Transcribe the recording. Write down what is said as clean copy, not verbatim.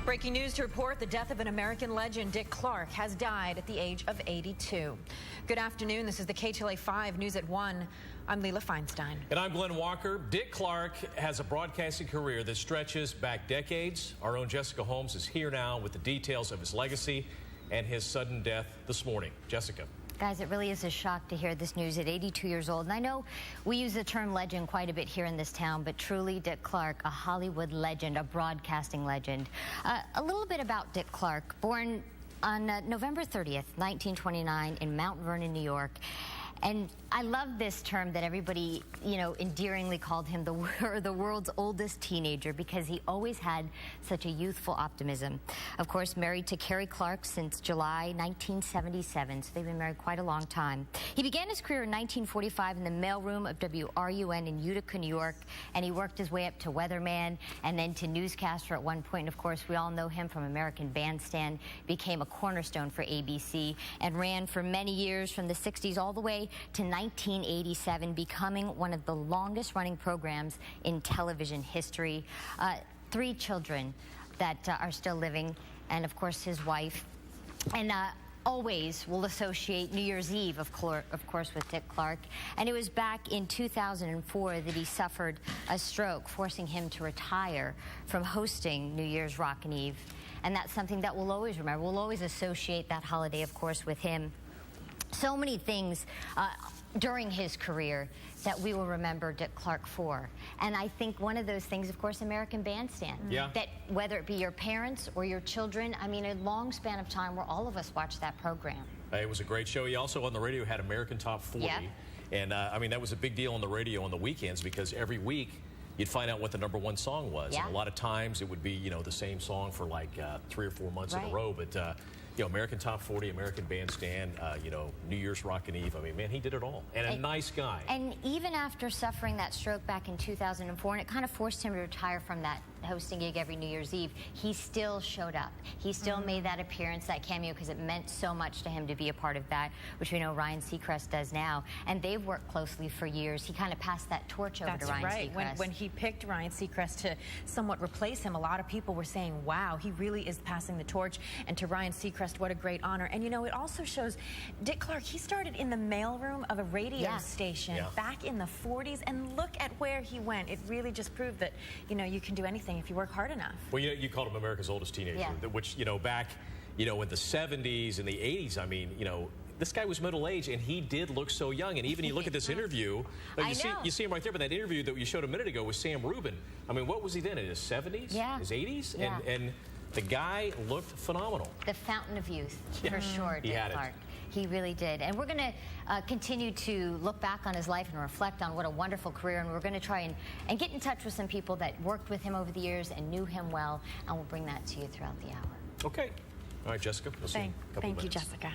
Breaking news to report: the death of an American legend, Dick Clark, has died at the age of 82. Good afternoon. This is the KTLA 5 News at 1. I'm Leila Feinstein. And I'm Glenn Walker. Dick Clark has a broadcasting career that stretches back decades. Our own Jessica Holmes is here now with the details of his legacy and his sudden death this morning. Jessica. Guys, it really is a shock to hear this news at 82 years old. And I know we use the term legend quite a bit here in this town, but truly Dick Clark, a Hollywood legend, a broadcasting legend. A little bit about Dick Clark, born on November 30th, 1929 in Mount Vernon, New York. And I love this term that everybody, endearingly called him the world's oldest teenager, because he always had such a youthful optimism. Of course, married to Carrie Clark since July 1977, so they've been married quite a long time. He began his career in 1945 in the mailroom of WRUN in Utica, New York, and he worked his way up to weatherman and then to newscaster at one point. And of course, we all know him from American Bandstand, became a cornerstone for ABC, and ran for many years from the 60s all the way to 1987, becoming one of the longest running programs in television history. 3 children that are still living, and of course his wife. And always will associate New Year's Eve, of course, with Dick Clark. And it was back in 2004 that he suffered a stroke, forcing him to retire from hosting New Year's Rockin' Eve. And that's something that we'll always remember. We'll always associate that holiday, of course, with him. So many things during his career that we will remember Dick Clark for. And I think one of those things, of course, American Bandstand. Yeah. That whether it be your parents or your children, I mean, a long span of time where all of us watched that program. It was a great show. He also on the radio had American Top 40. Yeah. And I mean, that was a big deal on the radio on the weekends, because every week you'd find out what the #1 song was. Yeah. And a lot of times it would be, the same song for like 3 or 4 months in a row. But American Top 40, American Bandstand, New Year's Rockin' Eve. I mean, man, he did it all. And a nice guy. And even after suffering that stroke back in 2004, and it kind of forced him to retire from that hosting gig every New Year's Eve, he still showed up. He still made that appearance, that cameo, because it meant so much to him to be a part of that, which we know Ryan Seacrest does now. And they've worked closely for years. He kind of passed that torch over to Ryan Seacrest. That's right. When he picked Ryan Seacrest to somewhat replace him, a lot of people were saying, wow, he really is passing the torch. And to Ryan Seacrest, what a great honor. And it also shows Dick Clark, he started in the mailroom of a radio station back in the 40s, and look at where he went. It really just proved that, you can do anything if you work hard enough. Well, you called him America's oldest teenager, which, back, in the 70s and the 80s, I mean, this guy was middle-aged, and he did look so young. And even you look at this interview, you see him right there, but that interview that you showed a minute ago with Sam Rubin, I mean, what was he then, in his 70s? Yeah. His 80s? Yeah. And the guy looked phenomenal. The fountain of youth, for sure, Dick Clark. He really did. And we're going to continue to look back on his life and reflect on what a wonderful career. And we're going to try and get in touch with some people that worked with him over the years and knew him well. And we'll bring that to you throughout the hour. Okay. All right, Jessica. We'll see you in a couple Thank you, minutes. Jessica.